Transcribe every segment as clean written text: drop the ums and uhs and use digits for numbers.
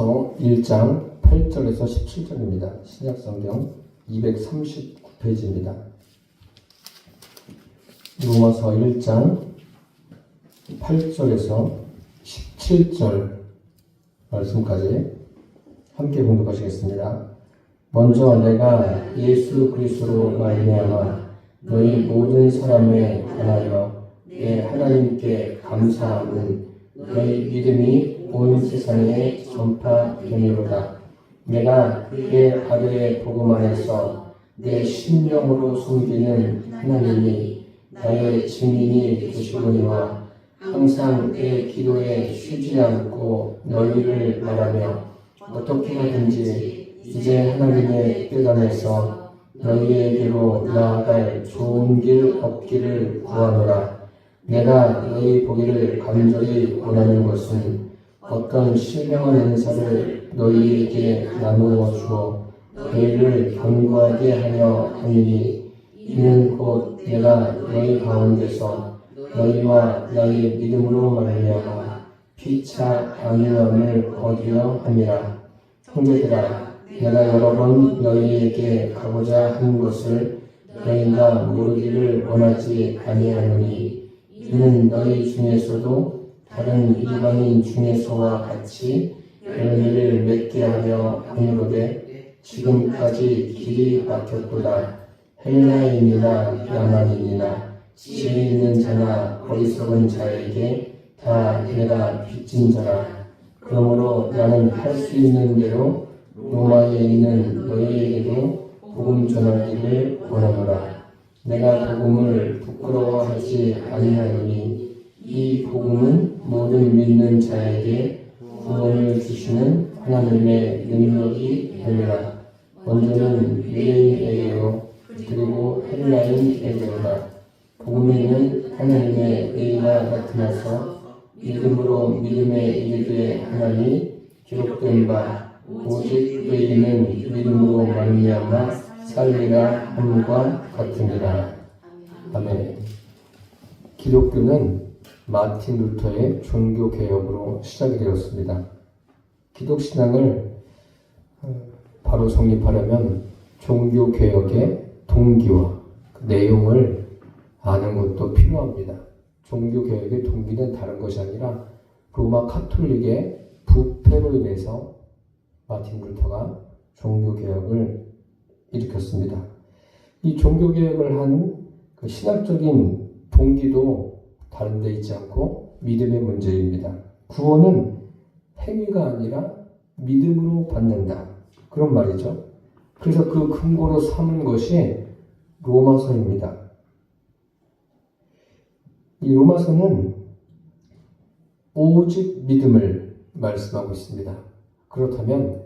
1장 8절에서 17절입니다. 신약성경 239페이지입니다. 로마서 1장 8절에서 17절 말씀까지 함께 공독하시겠습니다. 먼저 내가 예수 그리스도로 말미암아 너희 모든 사람에 관하여 내 하나님께 감사함은 너희 믿음이 온 세상에 전파되미로다. 내가 그의 아들의 복음 안에서 내 심령으로 숨기는 하나님이 나의 증인이 되시거니와 항상 내 기도에 쉬지 않고 너희를 말하며 어떻게 하든지 이제 하나님의 뜻 안에서 너희에게로 나아갈 좋은 길 얻기를 구하노라. 내가 너희 보기를 간절히 원하는 것은 어떤 신령한 은사를 너희에게 나누어 주어 너희를 견고하게 하려 함이니 이는 곧 내가 너희 가운데서 너희와 나의 믿음으로 말미암아 피차 안위함을 얻으려 함이라. 형제들아, 내가 여러 번 너희에게 가고자 한 것을 너희가 모르기를 원하지 아니하노니 이는 너희 중에서도 다른 이방인 중에서와 같이 열매를 맺게 하려 함이로되 지금까지 길이 막혔도다. 헬라인이나 야만인이나 지혜 있는 자나 어리석은 자에게 다 내가 빚진 자라. 그러므로 나는 할 수 있는 대로 로마에 있는 너희에게도 복음 전하기를 원하노라. 내가 복음을 부끄러워하지 아니하노니 이 복음은 모든 믿는 자에게 구원을 주시는 하나님의 능력이 됨이라. 먼저는 유대인에게요 그리고 헬라인에게로다. 복음에는 하나님의 의가 나타나서 믿음으로 믿음에 이르게 하나니 기록된 바 오직 의인은 믿음으로 말미암아 살리라 함과 같으니라. 아멘. 기독교는 마틴 루터의 종교개혁으로 시작이 되었습니다. 기독신앙을 바로 성립하려면 종교개혁의 동기와 그 내용을 아는 것도 필요합니다. 종교개혁의 동기는 다른 것이 아니라 로마 카톨릭의 부패로 인해서 마틴 루터가 종교개혁을 일으켰습니다. 이 종교개혁을 한 그 신학적인 동기도 다른 데 있지 않고 믿음의 문제입니다. 구원은 행위가 아니라 믿음으로 받는다. 그런 말이죠. 그래서 그 근거로 삼은 것이 로마서입니다. 이 로마서는 오직 믿음을 말씀하고 있습니다. 그렇다면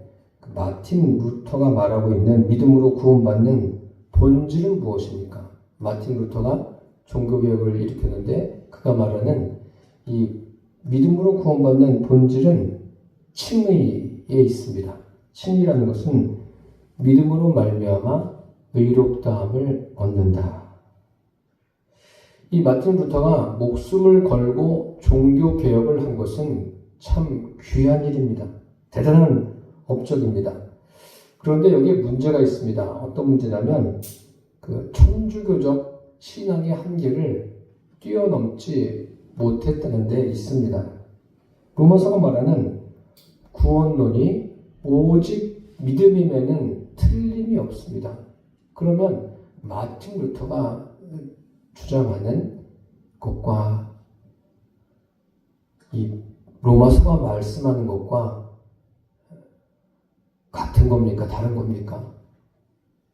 마틴 루터가 말하고 있는 믿음으로 구원받는 본질은 무엇입니까? 마틴 루터가 종교개혁을 일으켰는데 그가 말하는 이 믿음으로 구원받는 본질은 칭의에 있습니다. 칭의라는 것은 믿음으로 말미암아 의롭다함을 얻는다. 이 마틴 루터가 목숨을 걸고 종교개혁을 한 것은 참 귀한 일입니다. 대단한 업적입니다. 그런데 여기에 문제가 있습니다. 어떤 문제냐면 그 천주교적 신앙의 한계를 뛰어넘지 못했다는 데 있습니다. 로마서가 말하는 구원론이 오직 믿음임에는 틀림이 없습니다. 그러면 마틴 루터가 주장하는 것과 이 로마서가 말씀하는 것과 같은 겁니까? 다른 겁니까?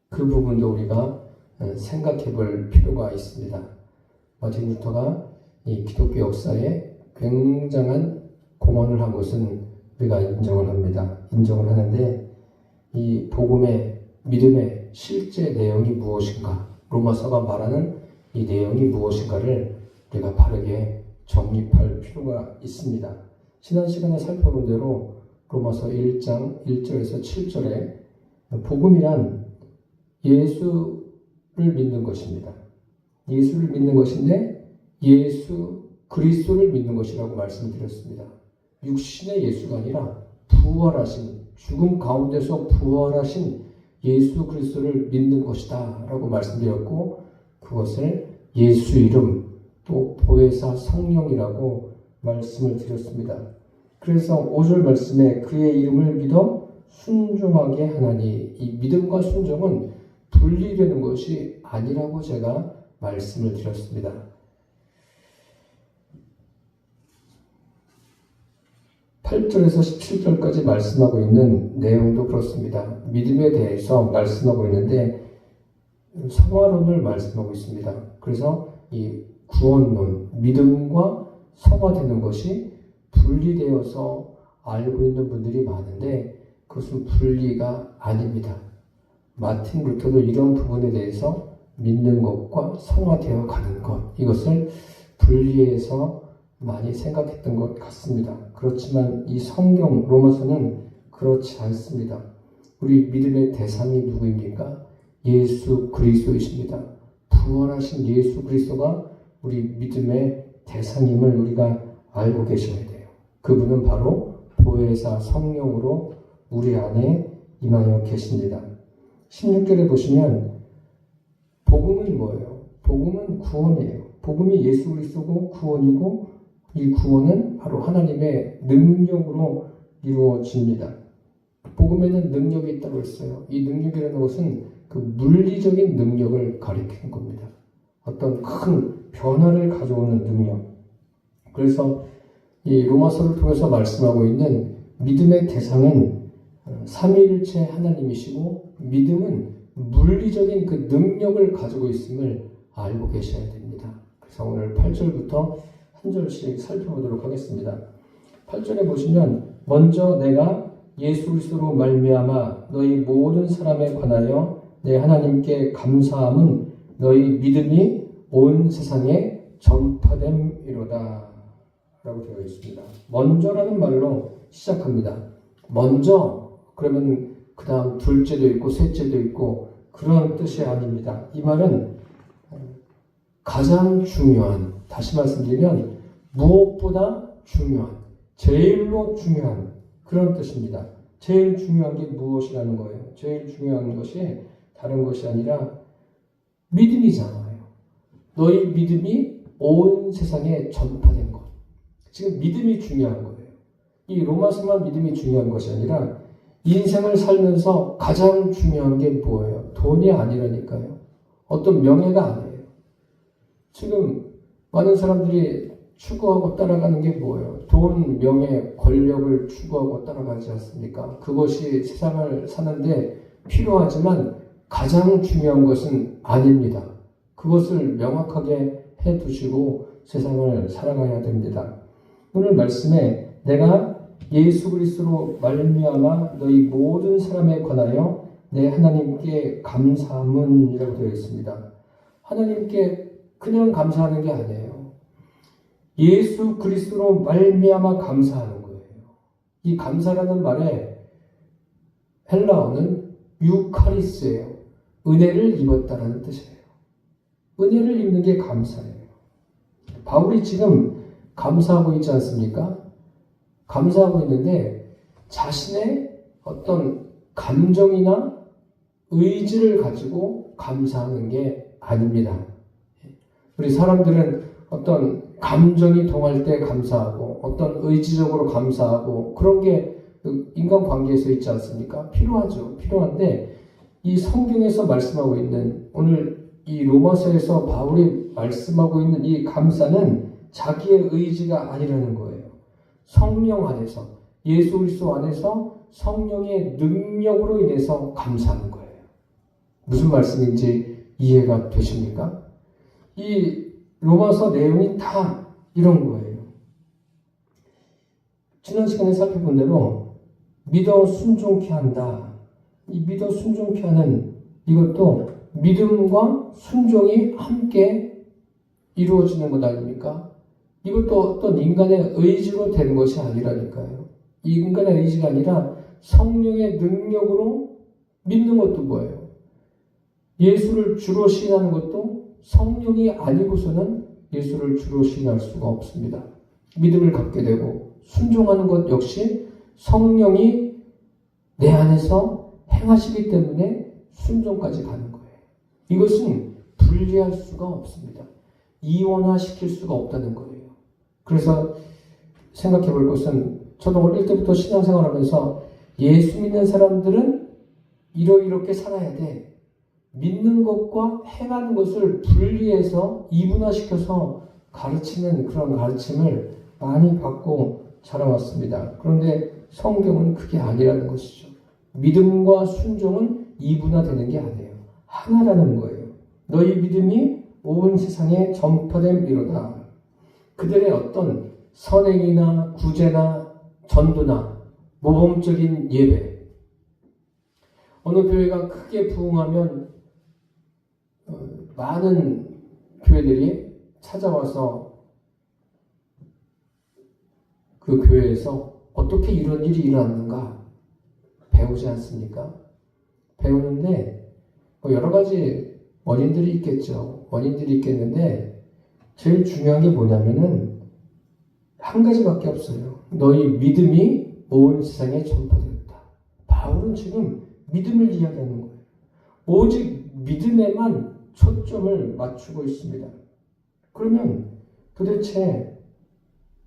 그 부분도 우리가 생각해 볼 필요가 있습니다. 마틴 루터가 이 기독교 역사에 굉장한 공헌을 한 것은 우리가 인정을 합니다. 인정을 하는데 이 복음의 믿음의 실제 내용이 무엇인가? 로마서가 말하는 이 내용이 무엇인가를 우리가 바르게 정립할 필요가 있습니다. 지난 시간에 살펴본 대로 로마서 1장 1절에서 7절에 복음이란 예수를 믿는 것입니다. 예수를 믿는 것인데 예수 그리스도를 믿는 것이라고 말씀드렸습니다. 육신의 예수가 아니라 부활하신, 죽음 가운데서 부활하신 예수 그리스도를 믿는 것이다 라고 말씀드렸고, 그것을 예수 이름 또 보혜사 성령이라고 말씀을 드렸습니다. 그래서 5절 말씀에 그의 이름을 믿어 순종하게 하나니, 이 믿음과 순종은 분리되는 것이 아니라고 제가 말씀을 드렸습니다. 8절에서 17절까지 말씀하고 있는 내용도 그렇습니다. 믿음에 대해서 말씀하고 있는데 성화론을 말씀하고 있습니다. 그래서 이 구원론, 믿음과 성화되는 것이 분리되어서 알고 있는 분들이 많은데 그것은 분리가 아닙니다. 마틴 루터도 이런 부분에 대해서 믿는 것과 성화되어 가는 것, 이것을 분리해서 많이 생각했던 것 같습니다. 그렇지만 이 성경 로마서는 그렇지 않습니다. 우리 믿음의 대상이 누구입니까? 예수 그리스도이십니다. 부활하신 예수 그리스도가 우리 믿음의 대상임을 우리가 알고 계셔야 돼요. 그분은 바로 보혜사 성령으로 우리 안에 임하여 계십니다. 16절에 보시면 복음은 뭐예요? 복음은 구원이에요. 복음이 예수 그리스도고 구원이고, 이 구원은 바로 하나님의 능력으로 이루어집니다. 복음에는 능력이 있다고 했어요. 이 능력이라는 것은 그 물리적인 능력을 가리키는 겁니다. 어떤 큰 변화를 가져오는 능력. 그래서 이 로마서를 통해서 말씀하고 있는 믿음의 대상은 삼위일체 하나님이시고, 믿음은 물리적인 그 능력을 가지고 있음을 알고 계셔야 됩니다. 그래서 오늘 8절부터 한 절씩 살펴보도록 하겠습니다. 8절에 보시면 먼저 내가 예수 그리스도로 말미암아 너희 모든 사람에 관하여 내 하나님께 감사함은 너희 믿음이 온 세상에 전파됨이로다 라고 되어 있습니다. 먼저라는 말로 시작합니다. 먼저 그러면 그 다음 둘째도 있고 셋째도 있고 그런 뜻이 아닙니다. 이 말은 가장 중요한, 다시 말씀드리면 무엇보다 중요한, 제일로 중요한 그런 뜻입니다. 제일 중요한 게 무엇이라는 거예요? 제일 중요한 것이 다른 것이 아니라 믿음이잖아요. 너희 믿음이 온 세상에 전파된 것. 지금 믿음이 중요한 거예요. 이 로마서만 믿음이 중요한 것이 아니라 인생을 살면서 가장 중요한 게 뭐예요? 돈이 아니라니까요. 어떤 명예가 아니에요. 지금 많은 사람들이 추구하고 따라가는 게 뭐예요? 돈, 명예, 권력을 추구하고 따라가지 않습니까? 그것이 세상을 사는데 필요하지만 가장 중요한 것은 아닙니다. 그것을 명확하게 해두시고 세상을 살아가야 됩니다. 오늘 말씀에 내가 예수 그리스도로 말미암아 너희 모든 사람에 관하여 내 하나님께 감사함은이라고 되어 있습니다. 하나님께 그냥 감사하는 게 아니에요. 예수 그리스도로 말미암아 감사하는 거예요. 이 감사라는 말의 헬라어는 유카리스예요. 은혜를 입었다라는 뜻이에요. 은혜를 입는 게 감사예요. 바울이 지금 감사하고 있지 않습니까? 감사하고 있는데 자신의 어떤 감정이나 의지를 가지고 감사하는 게 아닙니다. 우리 사람들은 어떤 감정이 동할 때 감사하고 어떤 의지적으로 감사하고 그런 게 인간관계에서 있지 않습니까? 필요하죠. 필요한데 이 성경에서 말씀하고 있는 오늘 이 로마서에서 바울이 말씀하고 있는 이 감사는 자기의 의지가 아니라는 거예요. 성령 안에서, 예수 그리스도 안에서 성령의 능력으로 인해서 감사하는 거예요. 무슨 말씀인지 이해가 되십니까? 이 로마서 내용이 다 이런 거예요. 지난 시간에 살펴본 대로 믿어 순종케 한다. 이 믿어 순종케 하는 이것도 믿음과 순종이 함께 이루어지는 것 아닙니까? 이것도 어떤 인간의 의지로 되는 것이 아니라니까요. 이 인간의 의지가 아니라 성령의 능력으로 믿는 것도 뭐예요? 예수를 주로 시인하는 것도 성령이 아니고서는 예수를 주로 시인할 수가 없습니다. 믿음을 갖게 되고 순종하는 것 역시 성령이 내 안에서 행하시기 때문에 순종까지 가는 거예요. 이것은 분리할 수가 없습니다. 이원화시킬 수가 없다는 거예요. 그래서 생각해 볼 것은 저도 어릴 때부터 신앙생활하면서 예수 믿는 사람들은 이렇게 살아야 돼. 믿는 것과 행하는 것을 분리해서 이분화시켜서 가르치는 그런 가르침을 많이 받고 자라왔습니다. 그런데 성경은 그게 아니라는 것이죠. 믿음과 순종은 이분화되는 게 아니에요. 하나라는 거예요. 너희 믿음이 온 세상에 전파됨이로다. 그들의 어떤 선행이나 구제나 전도나 모범적인 예배, 어느 교회가 크게 부흥하면 많은 교회들이 찾아와서 그 교회에서 어떻게 이런 일이 일어났는가 배우지 않습니까? 배우는데 여러 가지 원인들이 있겠죠. 원인들이 있겠는데 제일 중요한 게 뭐냐면은 한 가지밖에 없어요. 너희 믿음이 온 세상에 전파되었다. 바울은 지금 믿음을 이야기하는 거예요. 오직 믿음에만 초점을 맞추고 있습니다. 그러면 도대체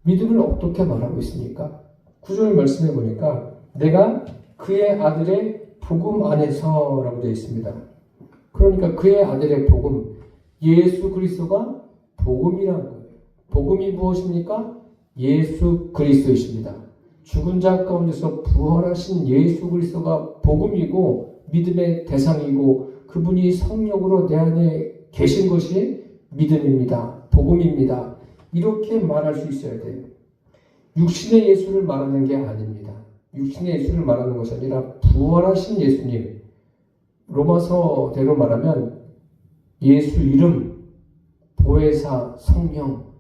믿음을 어떻게 말하고 있습니까? 9절 말씀해 보니까 내가 그의 아들의 복음 안에서 라고 되어 있습니다. 그러니까 그의 아들의 복음, 예수 그리스도가 복음이라는 거예요. 복음이 무엇입니까? 예수 그리스도이십니다. 죽은 자 가운데서 부활하신 예수 그리스도가 복음이고 믿음의 대상이고 그분이 성령으로 내 안에 계신 것이 믿음입니다. 복음입니다. 이렇게 말할 수 있어야 돼요. 육신의 예수를 말하는 게 아닙니다. 육신의 예수를 말하는 것이 아니라 부활하신 예수님. 로마서대로 말하면 예수 이름, 보혜사, 성령,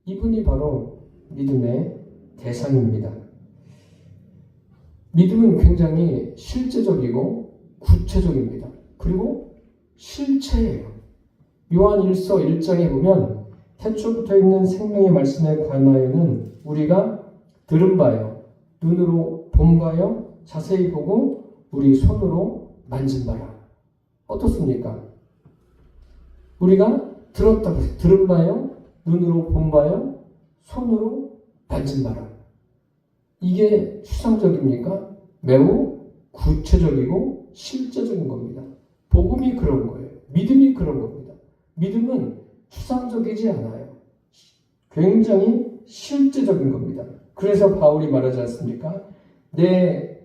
이분이 바로 믿음의 대상입니다. 믿음은 굉장히 실제적이고 구체적입니다. 그리고 실체예요. 요한 1서 1장에 보면 태초부터 있는 생명의 말씀에 관하여는 우리가 들은 바요, 눈으로 본 바요, 자세히 보고 우리 손으로 만진 바라. 어떻습니까? 우리가 들었다고 해서 들은 바요, 눈으로 본 바요, 손으로 만진 바라. 이게 추상적입니까? 매우 구체적이고 실제적인 겁니다. 복음이 그런 거예요. 믿음이 그런 겁니다. 믿음은 추상적이지 않아요. 굉장히 실제적인 겁니다. 그래서 바울이 말하지 않습니까? 내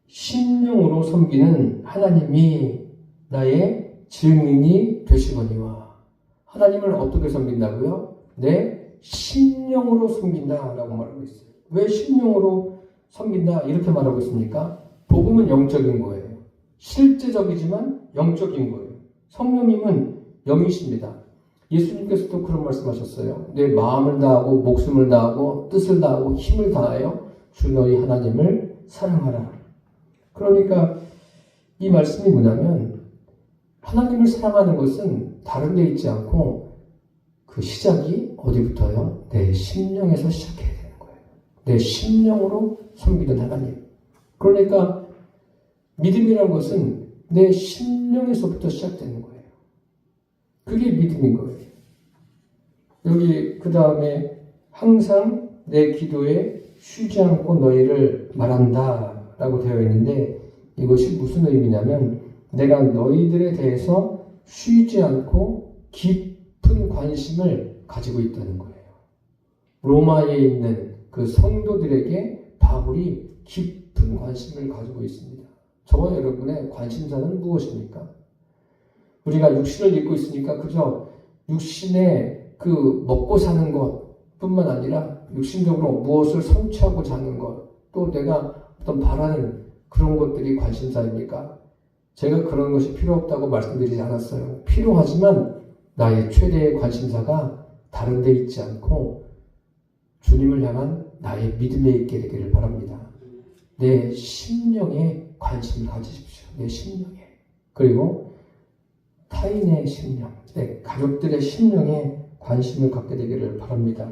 심령으로 섬기는 하나님이 나의 증인이 되시거니와. 하나님을 어떻게 섬긴다고요? 내 심령으로 섬긴다라고 말하고 있어요. 왜 심령으로 섬긴다 이렇게 말하고 있습니까? 복음은 영적인 거예요. 실제적이지만 영적인 거예요. 성령님은 영이십니다. 예수님께서도 그런 말씀하셨어요. 내 마음을 다하고 목숨을 다하고 뜻을 다하고 힘을 다하여 주 너희 하나님을 사랑하라. 그러니까 이 말씀이 뭐냐면 하나님을 사랑하는 것은 다른 데 있지 않고 그 시작이 어디부터요? 내 심령에서 시작해야 되는 거예요. 내 심령으로 섬기는 하나님. 그러니까 믿음이라는 것은 내 심령에서부터 시작되는 거예요. 그게 믿음인 거예요. 여기 그 다음에 항상 내 기도에 쉬지 않고 너희를 말한다 라고 되어 있는데 이것이 무슨 의미냐면 내가 너희들에 대해서 쉬지 않고 깊은 관심을 가지고 있다는 거예요. 로마에 있는 그 성도들에게 바울이 깊은 관심을 가지고 있습니다. 저와 여러분의 관심사는 무엇입니까? 우리가 육신을 입고 있으니까 그저 육신의 그 먹고 사는 것뿐만 아니라 육신적으로 무엇을 성취하고자 하는 것, 또 내가 어떤 바라는 그런 것들이 관심사입니까? 제가 그런 것이 필요 없다고 말씀드리지 않았어요. 필요하지만 나의 최대의 관심사가 다른 데 있지 않고 주님을 향한 나의 믿음에 있게 되기를 바랍니다. 내 심령에 관심을 가지십시오. 내 심령에. 그리고 타인의 심령, 내 가족들의 심령에 관심을 갖게 되기를 바랍니다.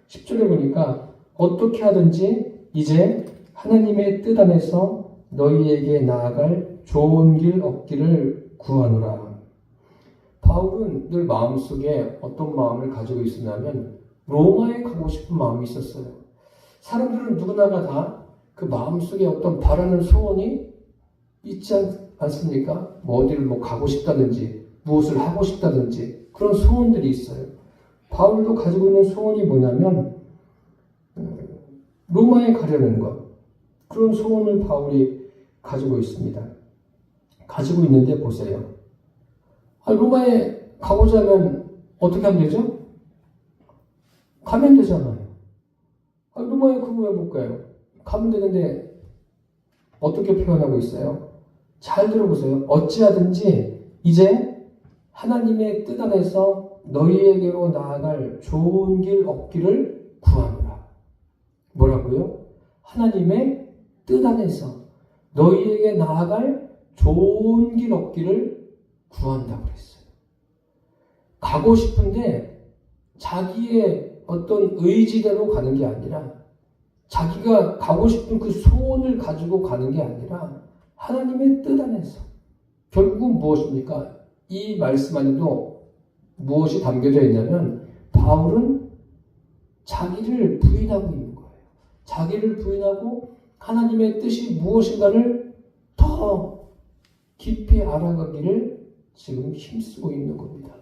10절에 보니까 어떻게 하든지 이제 하나님의 뜻 안에서 너희에게 나아갈 좋은 길 얻기를 구하노라. 바울은 늘 마음속에 어떤 마음을 가지고 있었냐면 로마에 가고 싶은 마음이 있었어요. 사람들은 누구나가 다 그 마음속에 어떤 바라는 소원이 있지 않습니까? 뭐 어디를 가고 싶다든지 무엇을 하고 싶다든지 그런 소원들이 있어요. 바울도 가지고 있는 소원이 뭐냐면 로마에 가려는 것. 그런 소원을 바울이 가지고 있습니다. 가지고 있는데 보세요. 로마에 가고자 하면 어떻게 하면 되죠? 가면 되잖아요. 로마에 그거 왜 못 가요? 가면 되는데 어떻게 표현하고 있어요? 잘 들어보세요. 어찌하든지 이제 하나님의 뜻 안에서 너희에게로 나아갈 좋은 길 얻기를 구하노라. 뭐라고요? 하나님의 뜻 안에서 너희에게 나아갈 좋은 길 얻기를 구한다고 그랬어요. 가고 싶은데 자기의 어떤 의지대로 가는 게 아니라 자기가 가고 싶은 그 소원을 가지고 가는 게 아니라 하나님의 뜻 안에서. 결국은 무엇입니까? 이 말씀 안에도 무엇이 담겨져 있냐면 바울은 자기를 부인하고 있는 거예요. 자기를 부인하고 하나님의 뜻이 무엇인가를 더 깊이 알아가기를 지금 힘쓰고 있는 겁니다.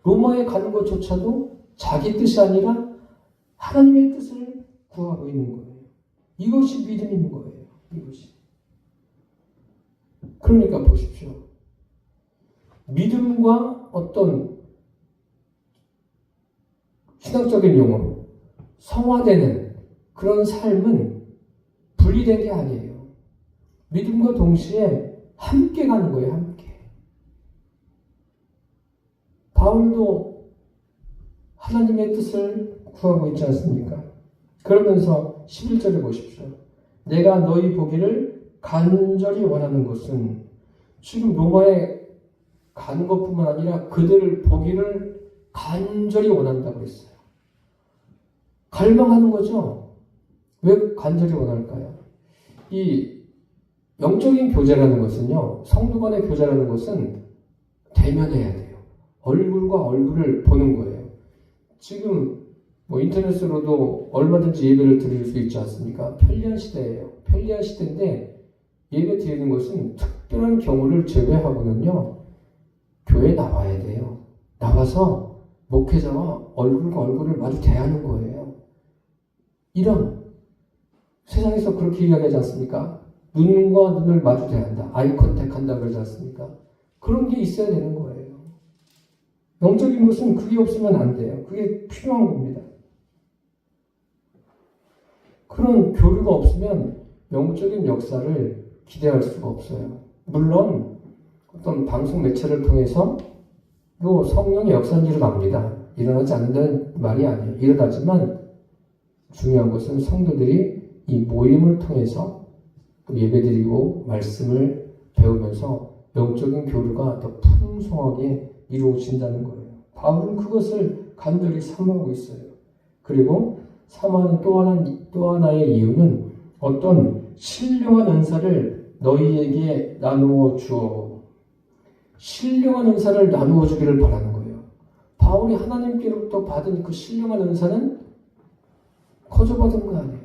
로마에 가는 것조차도 자기 뜻이 아니라 하나님의 뜻을 구하고 있는 거예요. 이것이 믿음인 거예요. 이것이. 그러니까 보십시오. 믿음과 어떤 신학적인 용어로 성화되는 그런 삶은 분리된 게 아니에요. 믿음과 동시에 함께 가는 거예요. 함께. 바울도 하나님의 뜻을 구하고 있지 않습니까? 그러면서 11절을 보십시오. 내가 너희 보기를 간절히 원하는 것은 지금 로마에 가는 것뿐만 아니라 그들을 보기를 간절히 원한다고 했어요. 갈망하는 거죠. 왜 간절히 원할까요? 이 영적인 교제라는 것은요, 성도 간의 교제라는 것은 대면해야 돼요. 얼굴과 얼굴을 보는 거예요. 지금 인터넷으로도 얼마든지 예배를 드릴 수 있지 않습니까? 편리한 시대예요. 편리한 시대인데 예배 드리는 것은 특별한 경우를 제외하고는요, 교회에 나와야 돼요. 나와서 목회자와 얼굴과 얼굴을 마주 대하는 거예요. 이런 세상에서 그렇게 이야기하지 않습니까? 눈과 눈을 마주 대한다. 아이 컨택한다 그러지 않습니까? 그런 게 있어야 되는 거예요. 영적인 것은 그게 없으면 안 돼요. 그게 필요한 겁니다. 그런 교류가 없으면 영적인 역사를 기대할 수가 없어요. 물론 어떤 방송 매체를 통해서 또 성령의 역사는 일어납니다. 일어나지 않는다는 말이 아니에요. 일어나지만 중요한 것은 성도들이 이 모임을 통해서 또 예배드리고 말씀을 배우면서 영적인 교류가 더 풍성하게 이루어진다는 거예요. 바울은 그것을 간절히 사모하고 있어요. 그리고 사모하는 또 하나의 이유는 어떤 신령한 은사를 너희에게 나누어 주어. 신령한 은사를 나누어 주기를 바라는 거예요. 바울이 하나님께로부터 받은 그 신령한 은사는 거저 받은 거 아니에요.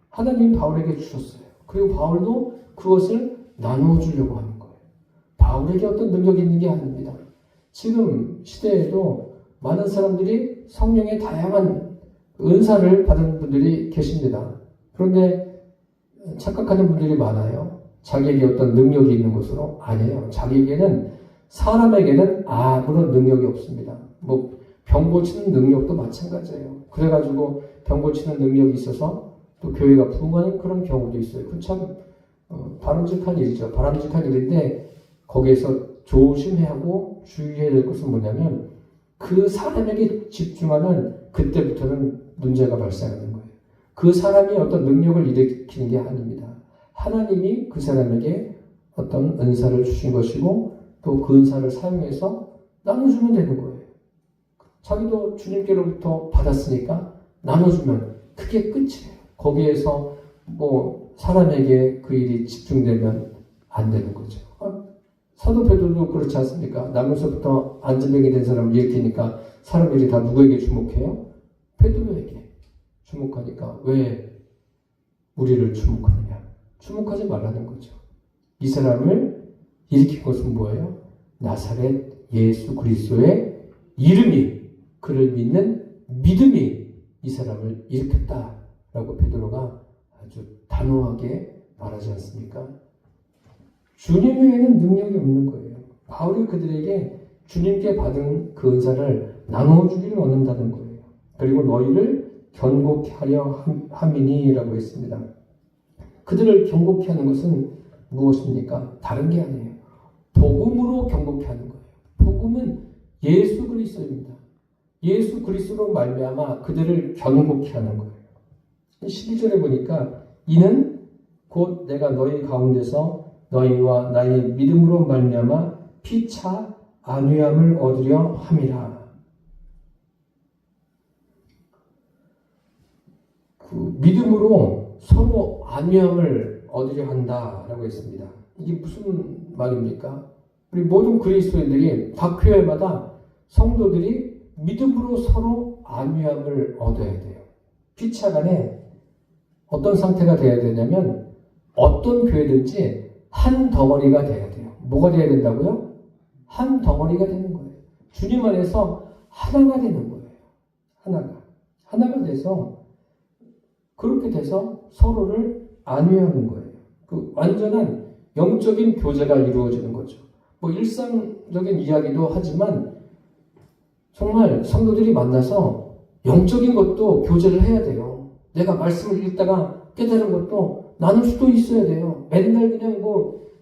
하나님 바울에게 주셨어요. 그리고 바울도 그것을 나누어 주려고 하는 거예요. 바울에게 어떤 능력이 있는 게 아닙니다. 지금 시대에도 많은 사람들이 성령의 다양한 은사를 받은 분들이 계십니다. 그런데 착각하는 분들이 많아요. 자기에게 어떤 능력이 있는 것으로. 아니에요. 자기에게는, 사람에게는 아무런 능력이 없습니다. 병 고치는 능력도 마찬가지예요. 그래가지고 병 고치는 능력이 있어서 또 교회가 부흥하는 그런 경우도 있어요. 그건 참 바람직한 일이죠. 바람직한 일인데 거기에서 조심해야 하고 주의해야 될 것은 뭐냐면 그 사람에게 집중하면 그때부터는 문제가 발생하는 거예요. 그 사람이 어떤 능력을 일으키는 게 아닙니다. 하나님이 그 사람에게 어떤 은사를 주신 것이고 또 그 은사를 사용해서 나눠주면 되는 거예요. 자기도 주님께로부터 받았으니까 나눠주면 그게 끝이에요. 거기에서 사람에게 그 일이 집중되면 안 되는 거죠. 사도 베드로도 그렇지 않습니까? 나면서부터 안전병이 된 사람을 일으키니까 사람들이 다 누구에게 주목해요? 베드로에게 주목하니까 왜 우리를 주목하느냐? 주목하지 말라는 거죠. 이 사람을 일으킨 것은 뭐예요? 나사렛 예수 그리스도의 이름이, 그를 믿는 믿음이 이 사람을 일으켰다라고 베드로가 아주 단호하게 말하지 않습니까? 주님 외에는 능력이 없는 거예요. 바울이 그들에게 주님께 받은 그 은사를 나누어주기를 원한다는 거예요. 그리고 너희를 견고케 하려 함이니라고 했습니다. 그들을 견고케 하는 것은 무엇입니까? 다른 게 아니에요. 복음으로 견고케 하는 거예요. 복음은 예수 그리스도입니다. 예수 그리스도로 말미암아 그들을 견고케 하는 거예요. 12절에 보니까 이는 곧 내가 너희 가운데서 너희와 나의 믿음으로 말미암아 피차 안위함을 얻으려 함이라. 그 믿음으로 서로 안위함을 얻으려 한다라고 했습니다. 이게 무슨 말입니까? 우리 모든 그리스도인들이 각 교회마다 성도들이 믿음으로 서로 안위함을 얻어야 돼요. 피차 간에 어떤 상태가 되어야 되냐면 어떤 교회든지 한 덩어리가 돼야 돼요. 뭐가 돼야 된다고요? 한 덩어리가 되는 거예요. 주님 안에서 하나가 되는 거예요. 하나가 돼서 그렇게 돼서 서로를 안위하는 거예요. 그 완전한 영적인 교제가 이루어지는 거죠. 일상적인 이야기도 하지만 정말 성도들이 만나서 영적인 것도 교제를 해야 돼요. 내가 말씀을 읽다가 깨달은 것도 나눌 수도 있어야 돼요. 맨날 그냥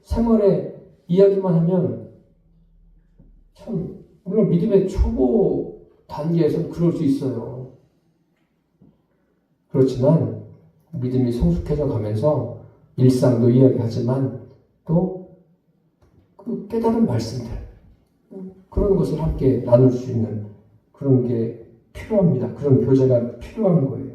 생활에 이야기만 하면 참 물론 믿음의 초보 단계에서는 그럴 수 있어요. 그렇지만 믿음이 성숙해져 가면서 일상도 이야기하지만 또 그 깨달은 말씀들 그런 것을 함께 나눌 수 있는 그런 게 필요합니다. 그런 교제가 필요한 거예요.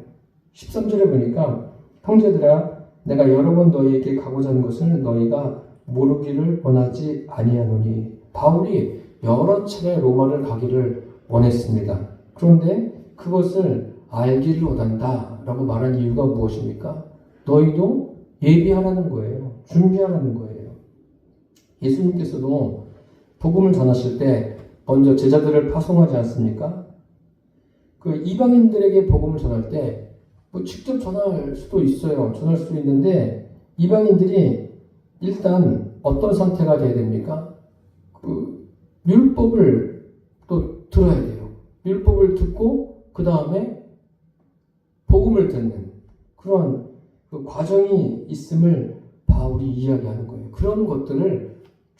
13절에 보니까 형제들아 내가 여러 번 너희에게 가고자 하는 것을 너희가 모르기를 원하지 아니하노니. 바울이 여러 차례 로마를 가기를 원했습니다. 그런데 그것을 알기를 원한다 라고 말한 이유가 무엇입니까? 너희도 예비하라는 거예요. 준비하라는 거예요. 예수님께서도 복음을 전하실 때 먼저 제자들을 파송하지 않습니까? 그 이방인들에게 복음을 전할 때 직접 전할 수도 있어요. 전할 수도 있는데 이방인들이 일단 어떤 상태가 돼야 됩니까? 그 율법을 또 들어야 돼요. 율법을 듣고 그 다음에 복음을 듣는 그런 그 과정이 있음을 바울이 이야기하는 거예요. 그런 것들을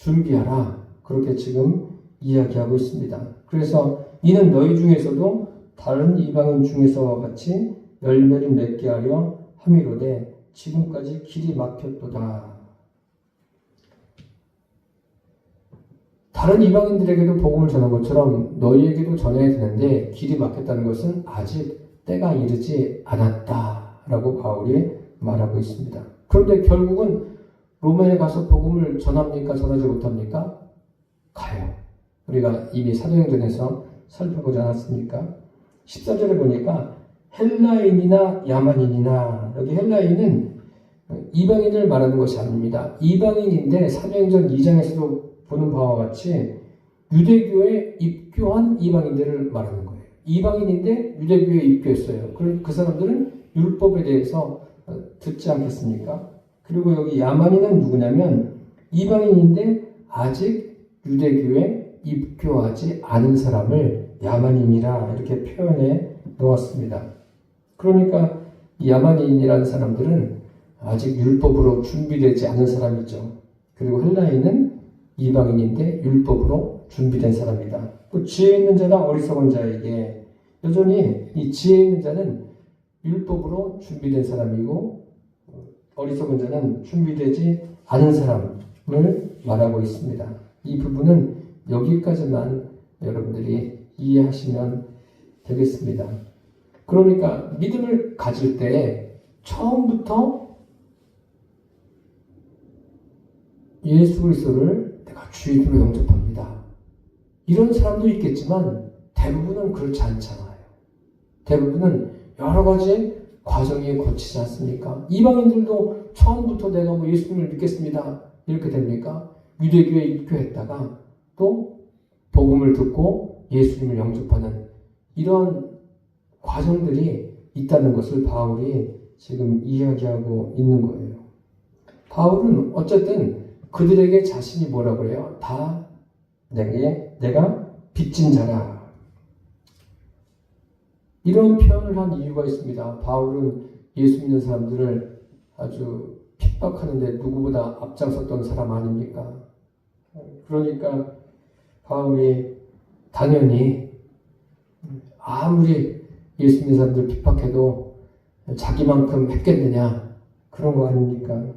준비하라. 그렇게 지금 이야기하고 있습니다. 그래서 이는 너희 중에서도 다른 이방인 중에서와 같이 열매를 맺게 하려 함이로되 지금까지 길이 막혔도다. 다른 이방인들에게도 복음을 전한 것처럼 너희에게도 전해야 되는데 길이 막혔다는 것은 아직 때가 이르지 않았다라고 바울이 말하고 있습니다. 그런데 결국은 로마에 가서 복음을 전합니까? 전하지 못합니까? 가요. 우리가 이미 사도행전에서 살펴보지 않았습니까? 14절에 보니까 헬라인이나 야만인이나, 여기 헬라인은 이방인을 말하는 것이 아닙니다. 이방인인데 사도행전 2장에서도 보는 바와 같이 유대교에 입교한 이방인들을 말하는 거예요. 이방인인데 유대교에 입교했어요. 그럼 그 사람들은 율법에 대해서 듣지 않겠습니까? 그리고 여기 야만인은 누구냐면 이방인인데 아직 유대교에 입교하지 않은 사람을 야만인이라 이렇게 표현해 놓았습니다. 그러니까 이 야만인이라는 사람들은 아직 율법으로 준비되지 않은 사람이죠. 그리고 헬라인은 이방인인데 율법으로 준비된 사람이다. 또 지혜 있는 자나 어리석은 자에게 여전히 이 지혜 있는 자는 율법으로 준비된 사람이고 어리석은 자는 준비되지 않은 사람을 말하고 있습니다. 이 부분은 여기까지만 여러분들이 이해하시면 되겠습니다. 그러니까 믿음을 가질 때 처음부터 예수 그리스도를 내가 주인으로 영접합니다. 이런 사람도 있겠지만 대부분은 그렇지 않잖아요. 대부분은 여러 가지 과정이 거치지 않습니까? 이방인들도 처음부터 내가 뭐 예수님을 믿겠습니다. 이렇게 됩니까? 유대교에 입교했다가 또 복음을 듣고 예수님을 영접하는 이런 과정들이 있다는 것을 바울이 지금 이야기하고 있는 거예요. 바울은 어쨌든 그들에게 자신이 뭐라고 해요? 다 내가 빚진 자라. 이런 표현을 한 이유가 있습니다. 바울은 예수 믿는 사람들을 아주 핍박하는데 누구보다 앞장섰던 사람 아닙니까? 그러니까 바울이 당연히 아무리 예수 믿는 사람들 핍박해도 자기만큼 했겠느냐 그런 거 아닙니까?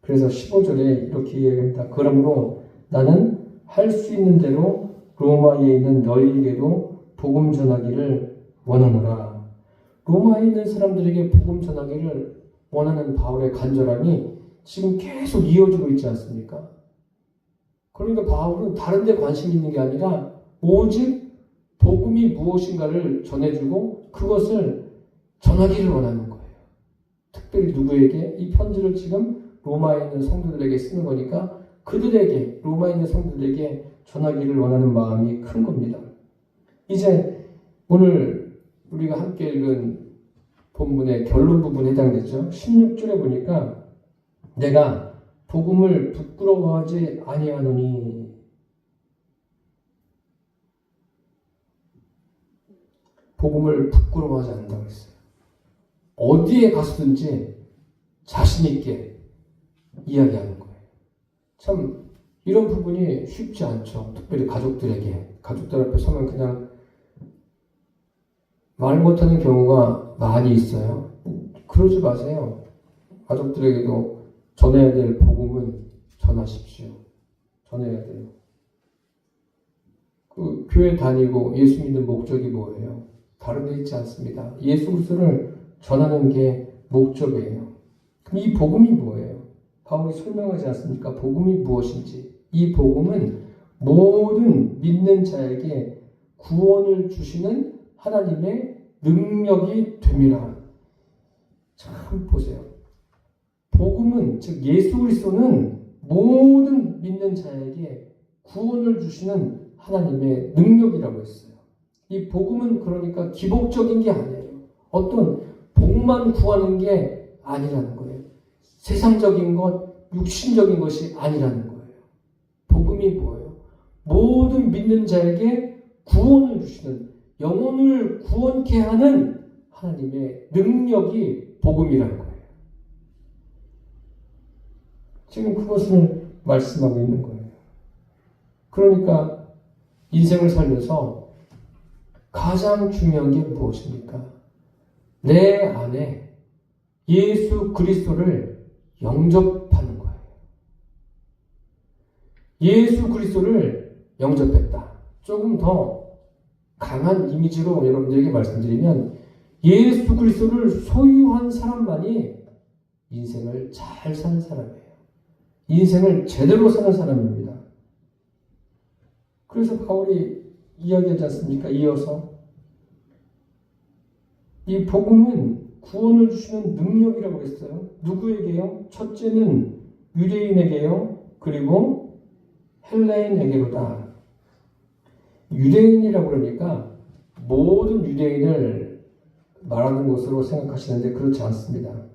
그래서 15절에 이렇게 이야기합니다. 그러므로 나는 할 수 있는 대로 로마에 있는 너희에게도 복음 전하기를 원하노라. 로마에 있는 사람들에게 복음 전하기를 원하는 바울의 간절함이 지금 계속 이어지고 있지 않습니까? 그러니까 바울은 다른 데 관심이 있는 게 아니라 오직 복음이 무엇인가를 전해주고 그것을 전하기를 원하는 거예요. 특별히 누구에게? 이 편지를 지금 로마에 있는 성도들에게 쓰는 거니까 그들에게, 로마에 있는 성도들에게 전하기를 원하는 마음이 큰 겁니다. 이제 오늘 우리가 함께 읽은 본문의 결론 부분에 해당되죠. 16절에 보니까 내가 복음을 부끄러워하지 아니하노니, 복음을 부끄러워하지 않는다고 했어요. 어디에 가서든지 자신 있게 이야기하는 거예요. 참 이런 부분이 쉽지 않죠. 특별히 가족들에게. 가족들 앞에 서면 그냥 말 못하는 경우가 많이 있어요. 그러지 마세요. 가족들에게도 전해야 될 복음은 전하십시오. 전해야 돼요. 그 교회 다니고 예수 믿는 목적이 뭐예요? 다른 데 있지 않습니다. 예수 그리스도를 전하는 게 목적이에요. 그럼 이 복음이 뭐예요? 바울이 설명하지 않습니까? 복음이 무엇인지. 이 복음은 모든 믿는 자에게 구원을 주시는 하나님의 능력이 됨이라. 참 보세요. 복음은, 즉 예수 그리스도는 모든 믿는 자에게 구원을 주시는 하나님의 능력이라고 했어요. 이 복음은 그러니까 기복적인 게 아니에요. 어떤 복만 구하는 게 아니라는 거예요. 세상적인 것, 육신적인 것이 아니라는 거예요. 복음이 뭐예요? 모든 믿는 자에게 구원을 주시는, 영혼을 구원케 하는 하나님의 능력이 복음이라는 거예요. 지금 그것을 말씀하고 있는 거예요. 그러니까 인생을 살면서 가장 중요한 게 무엇입니까? 내 안에 예수 그리스도를 영접하는 거예요. 예수 그리스도를 영접했다. 조금 더 강한 이미지로 여러분들에게 말씀드리면 예수 그리스도를 소유한 사람만이 인생을 잘 사는 사람이에요. 인생을 제대로 사는 사람입니다. 그래서 바울이 이야기하지 않습니까? 이어서 이 복음은 구원을 주시는 능력이라고 했어요. 누구에게요? 첫째는 유대인에게요. 그리고 헬라인에게로다. 유대인이라고 그러니까 모든 유대인을 말하는 것으로 생각하시는데 그렇지 않습니다.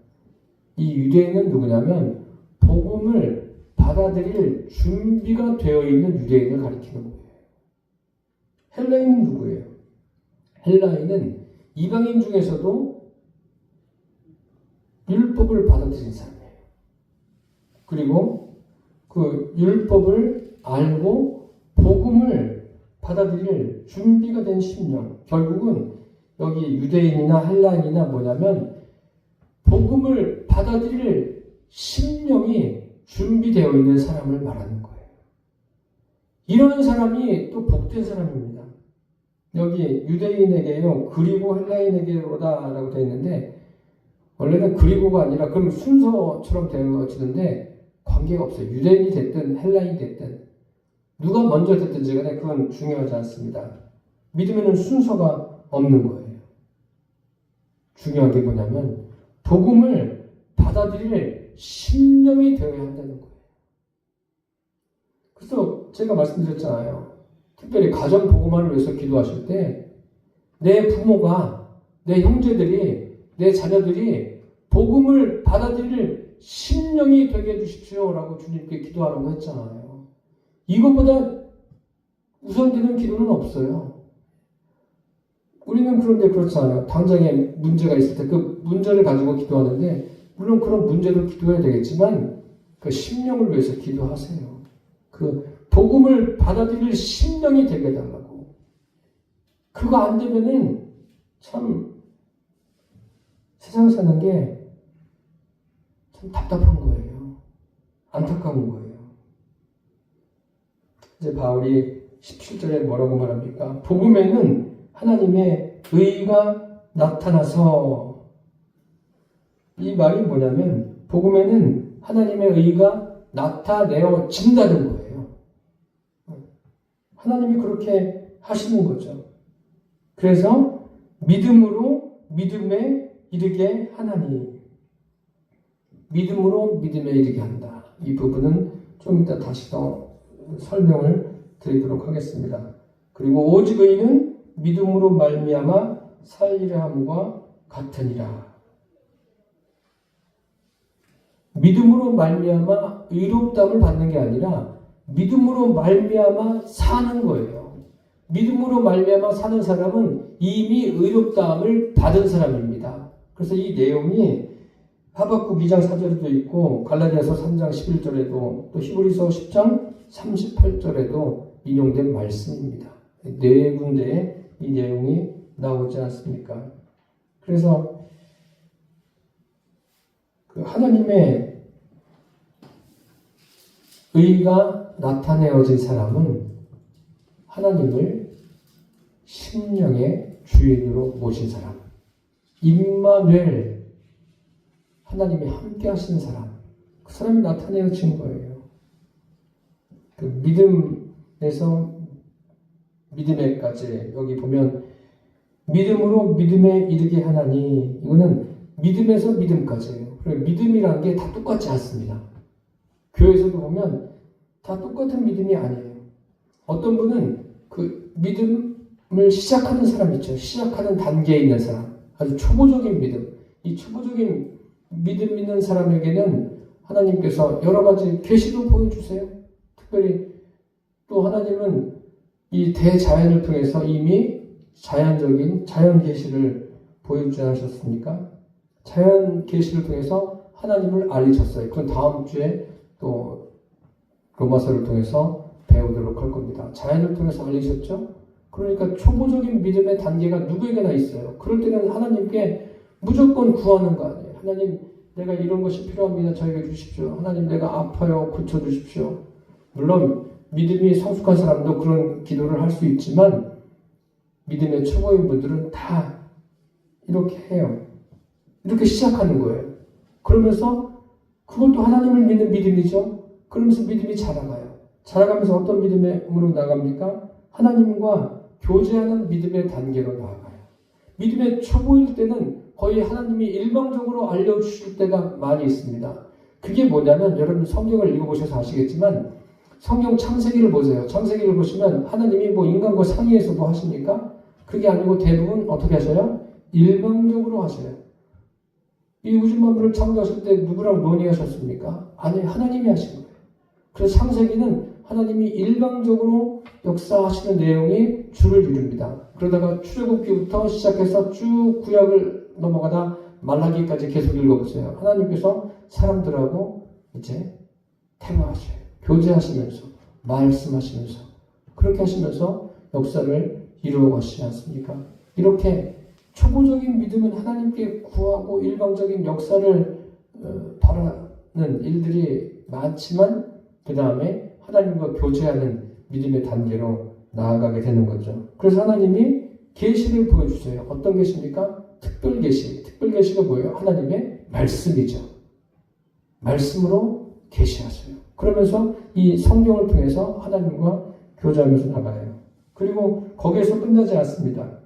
이 유대인은 누구냐면 복음을 받아들일 준비가 되어 있는 유대인을 가리키는 거예요. 헬라인은 누구예요? 헬라인은 이방인 중에서도 율법을 받아들인 사람이에요. 그리고 그 율법을 알고 복음을 받아들일 준비가 된 심령. 결국은 여기 유대인이나 헬라인이나 뭐냐면 복음을 받아들일 심령이 준비되어 있는 사람을 말하는 거예요. 이런 사람이 또 복된 사람입니다. 여기 유대인에게요, 그리고 헬라인에게로다라고 되어 있는데 원래는 그리고가 아니라 그럼 순서처럼 되어지는데 관계가 없어요. 유대인이 됐든 헬라인이 됐든 누가 먼저 됐든지 간에 그건 중요하지 않습니다. 믿음에는 순서가 없는 거예요. 중요한 게 뭐냐면 복음을 받아들일 심령이 되어야 한다는 거예요. 그래서 제가 말씀드렸잖아요. 특별히 가정 복음화를 위해서 기도하실 때 내 부모가, 내 형제들이, 내 자녀들이 복음을 받아들일 심령이 되게 해주십시오라고 주님께 기도하라고 했잖아요. 이것보다 우선되는 기도는 없어요. 우리는 그런데 그렇지 않아요. 당장에 문제가 있을 때 그 문제를 가지고 기도하는데 물론 그런 문제도 기도해야 되겠지만 그 심령을 위해서 기도하세요. 그 복음을 받아들일 심령이 되게 해달라고. 그거 안 되면은 참 세상 사는 게 참 답답한 거예요. 안타까운 거예요. 이제 바울이 17절에 뭐라고 말합니까? 복음에는 하나님의 의가 나타나서, 이 말이 뭐냐면 복음에는 하나님의 의가 나타내어진다는 거예요. 하나님이 그렇게 하시는 거죠. 그래서 믿음으로 믿음에 이르게 하나니, 믿음으로 믿음에 이르게 한다. 이 부분은 좀 이따 다시 더 설명을 드리도록 하겠습니다. 그리고 오직 의는 믿음으로 말미암아 살리려 함과 같으니라. 믿음으로 말미암아 의롭다함을 받는 게 아니라 믿음으로 말미암아 사는 거예요. 믿음으로 말미암아 사는 사람은 이미 의롭다함을 받은 사람입니다. 그래서 이 내용이 하박국 2장 4절에도 있고 갈라디아서 3장 11절에도 또 히브리서 10장 38절에도 인용된 말씀입니다. 네 군데에 이 내용이 나오지 않습니까? 그래서 그 하나님의 의가 나타내어진 사람은 하나님을 심령의 주인으로 모신 사람, 임마누엘, 하나님이 함께 하시는 사람, 그 사람이 나타내어진 거예요. 그 믿음에서 믿음에까지, 여기 보면 믿음으로 믿음에 이르게 하나니, 이거는 믿음에서 믿음까지예요. 그리고 믿음이라는 게 다 똑같지 않습니다. 교회에서도 보면 다 똑같은 믿음이 아니에요. 어떤 분은 그 믿음을 시작하는 사람 있죠. 시작하는 단계에 있는 사람, 아주 초보적인 믿음. 이 초보적인 믿음 있는 사람에게는 하나님께서 여러 가지 계시도 보여주세요. 특별히 또 하나님은 이 대자연을 통해서 이미 자연적인 자연 계시를 보여주지 않으셨습니까? 자연 계시를 통해서 하나님을 알리셨어요. 그건 다음 주에 또 로마서를 통해서 배우도록 할 겁니다. 자연을 통해서 알리셨죠? 그러니까 초보적인 믿음의 단계가 누구에게나 있어요. 그럴 때는 하나님께 무조건 구하는 거 아니에요. 하나님, 내가 이런 것이 필요합니다. 저에게 주십시오. 하나님, 내가 아파요. 고쳐주십시오. 물론 믿음이 성숙한 사람도 그런 기도를 할 수 있지만 믿음의 초보인 분들은 다 이렇게 해요. 이렇게 시작하는 거예요. 그러면서 그것도 하나님을 믿는 믿음이죠. 그러면서 믿음이 자라가요. 자라가면서 어떤 믿음으로 나갑니까? 하나님과 교제하는 믿음의 단계로 나아가요. 믿음의 초보일 때는 거의 하나님이 일방적으로 알려주실 때가 많이 있습니다. 그게 뭐냐면, 여러분 성경을 읽어보셔서 아시겠지만 성경 창세기를 보세요. 창세기를 보시면 하나님이 뭐 인간과 상의해서 뭐 하십니까? 그게 아니고 대부분 어떻게 하셔요? 일방적으로 하셔요. 이 우주 만물을 창조하실 때 누구랑 논의하셨습니까? 아니, 하나님이 하신 거예요. 그래서 창세기는 하나님이 일방적으로 역사하시는 내용이 주를 이룹니다. 그러다가 출애굽기부터 시작해서 쭉 구약을 넘어가다 말라기까지 계속 읽어보세요. 하나님께서 사람들하고 이제 대화하셔요. 교제하시면서, 말씀하시면서, 그렇게 하시면서 역사를 이루어 가시지 않습니까? 이렇게 초보적인 믿음은 하나님께 구하고 일방적인 역사를 바라는 일들이 많지만 그 다음에 하나님과 교제하는 믿음의 단계로 나아가게 되는 거죠. 그래서 하나님이 계시를 보여주세요. 어떤 계시입니까? 특별 계시. 특별 계시가 뭐예요? 하나님의 말씀이죠. 말씀으로 계시하세요. 그러면서 이 성경을 통해서 하나님과 교제하면서 나가요. 그리고 거기에서 끝나지 않습니다.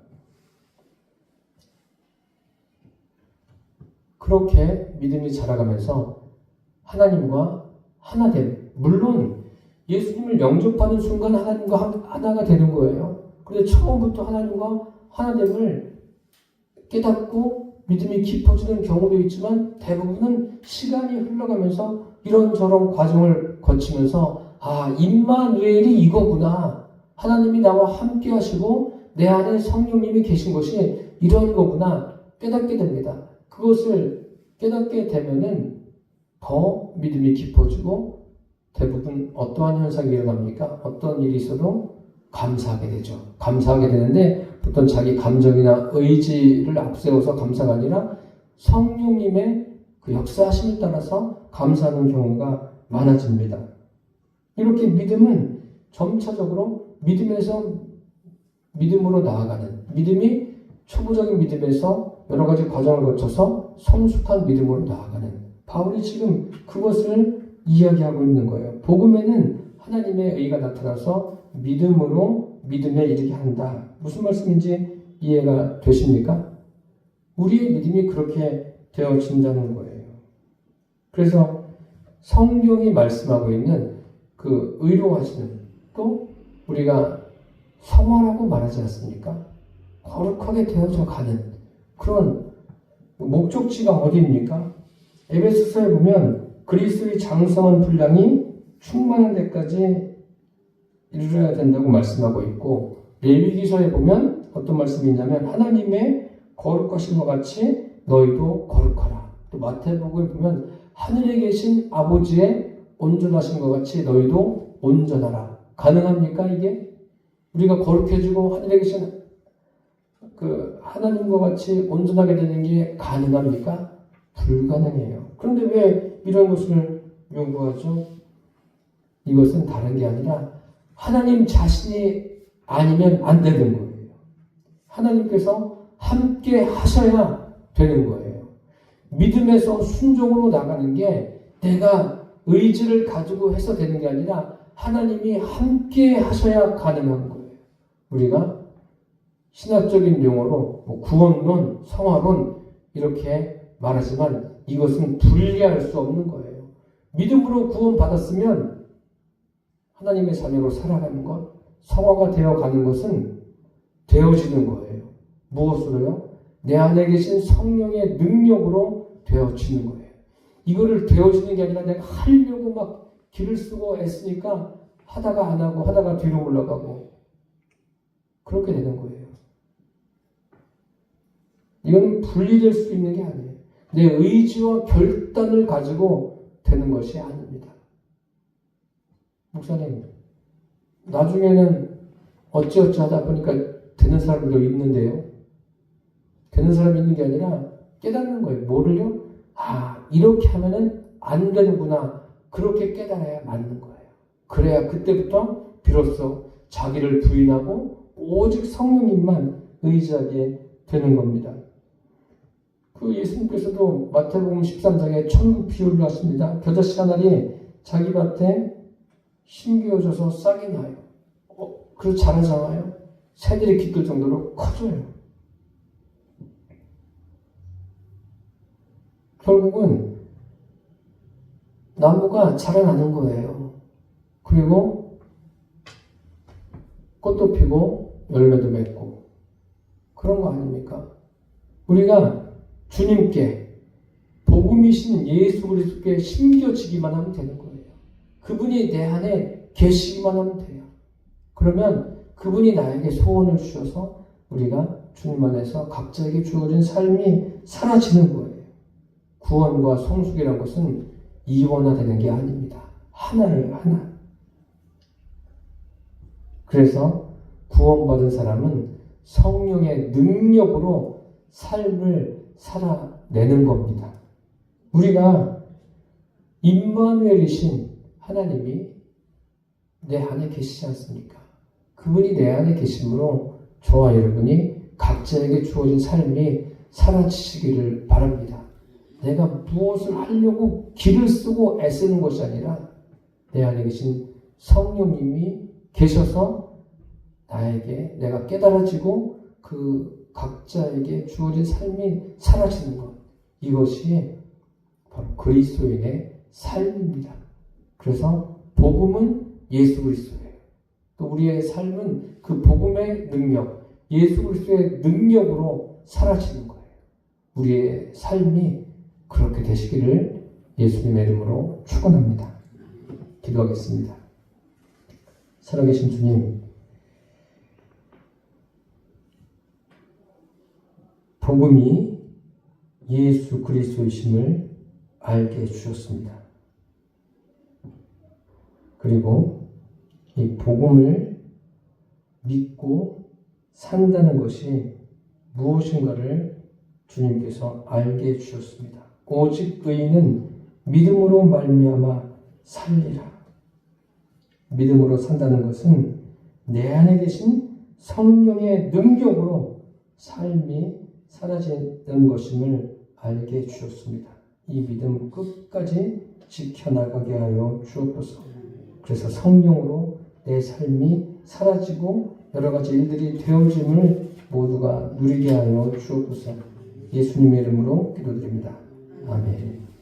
그렇게 믿음이 자라가면서 하나님과 하나됨. 물론 예수님을 영접하는 순간 하나님과 하나가 되는 거예요. 그런데 처음부터 하나님과 하나됨을 깨닫고 믿음이 깊어지는 경우도 있지만 대부분은 시간이 흘러가면서 이런저런 과정을 거치면서 임마누엘이 이거구나. 하나님이 나와 함께 하시고 내 안에 성령님이 계신 것이 이런 거구나. 깨닫게 됩니다. 그것을 깨닫게 되면은 더 믿음이 깊어지고 대부분 어떠한 현상이 일어납니까? 어떤 일이 있어도 감사하게 되죠. 감사하게 되는데 어떤 자기 감정이나 의지를 앞세워서 감사가 아니라 성령님의 그 역사하심에 따라서 감사하는 경우가 많아집니다. 이렇게 믿음은 점차적으로 믿음에서 믿음으로 나아가는, 믿음이 초보적인 믿음에서 여러 가지 과정을 거쳐서 성숙한 믿음으로 나아가는, 바울이 지금 그것을 이야기하고 있는 거예요. 복음에는 하나님의 의가 나타나서 믿음으로 믿음에 이르게 한다. 무슨 말씀인지 이해가 되십니까? 우리의 믿음이 그렇게 되어진다는 거예요. 그래서 성경이 말씀하고 있는 그 의로 하시는, 또 우리가 성화라고 말하지 않습니까? 거룩하게 되어져 가는 그런 목적지가 어디입니까? 에베소서에 보면 그리스도의 장성한 분량이 충만한 데까지 이르러야 된다고 말씀하고 있고, 레위기서에 보면 어떤 말씀이 있냐면 하나님의 거룩하심과 같이 너희도 거룩하라. 또 마태복음에 보면 하늘에 계신 아버지의 온전하심과 같이 너희도 온전하라. 가능합니까 이게? 우리가 거룩해지고 하늘에 계신 그 하나님과 같이 온전하게 되는 게 가능합니까? 불가능해요. 그런데 왜 이런 것을 요구하죠? 이것은 다른 게 아니라 하나님 자신이 아니면 안 되는 거예요. 하나님께서 함께 하셔야 되는 거예요. 믿음에서 순종으로 나가는 게 내가 의지를 가지고 해서 되는 게 아니라 하나님이 함께 하셔야 가능한 거예요. 우리가 신학적인 용어로 구원론, 성화론 이렇게 말하지만 이것은 분리할 수 없는 거예요. 믿음으로 구원받았으면 하나님의 자녀로 살아가는 것, 성화가 되어가는 것은 되어지는 거예요. 무엇으로요? 내 안에 계신 성령의 능력으로 되어지는 거예요. 이거를 되어지는 게 아니라 내가 하려고 막 길을 쓰고 애쓰니까 하다가 안 하고 하다가 뒤로 올라가고 그렇게 되는 거예요. 이건 분리될 수 있는 게 아니에요. 내 의지와 결단을 가지고 되는 것이 아닙니다. 목사님, 나중에는 어찌어찌 하다 보니까 되는 사람도 있는데요. 되는 사람이 있는 게 아니라 깨닫는 거예요. 뭐를요? 이렇게 하면은 안 되는구나. 그렇게 깨달아야 맞는 거예요. 그래야 그때부터 비로소 자기를 부인하고 오직 성령님만 의지하게 되는 겁니다. 그 예수님께서도 마태복음 13장에 천국 비유를 하십니다. 겨자씨 하나리 자기 밭에 심겨져서 싹이 나요. 그래서 자라잖아요. 새들이 깃들 정도로 커져요. 결국은 나무가 자라나는 거예요. 그리고 꽃도 피고 열매도 맺고 그런 거 아닙니까? 우리가 주님께 복음이신 예수 그리스도께 심겨지기만 하면 되는 거예요. 그분이 내 안에 계시기만 하면 돼요. 그러면 그분이 나에게 소원을 주셔서 우리가 주님 안에서 각자에게 주어진 삶이 사라지는 거예요. 구원과 성숙이라는 것은 이원화되는 게 아닙니다. 하나예요, 하나. 그래서 구원받은 사람은 성령의 능력으로 삶을 살아내는 겁니다. 우리가 임마누엘이신 하나님이 내 안에 계시지 않습니까? 그분이 내 안에 계심으로 저와 여러분이 각자에게 주어진 삶이 사라지시기를 바랍니다. 내가 무엇을 하려고 기를 쓰고 애쓰는 것이 아니라 내 안에 계신 성령님이 계셔서 나에게 내가 깨달아지고 그 각자에게 주어진 삶이 사라지는 것. 이것이 바로 그리스도인의 삶입니다. 그래서 복음은 예수 그리스도예요. 또 우리의 삶은 그 복음의 능력, 예수 그리스도의 능력으로 사라지는 거예요. 우리의 삶이 그렇게 되시기를 예수님의 이름으로 축원합니다. 기도하겠습니다. 살아계신 주님, 복음이 예수 그리스도이심을 알게 해주셨습니다. 그리고 이 복음을 믿고 산다는 것이 무엇인가를 주님께서 알게 해주셨습니다. 오직 의인은 믿음으로 말미암아 살리라. 믿음으로 산다는 것은 내 안에 계신 성령의 능력으로 삶이 사라지는 것임을 알게 해주셨습니다. 이 믿음 끝까지 지켜나가게 하여 주옵소서. 그래서 성령으로 내 삶이 사라지고 여러 가지 일들이 되어짐을 모두가 누리게 하여 주옵소서. 예수님의 이름으로 기도드립니다. 아멘.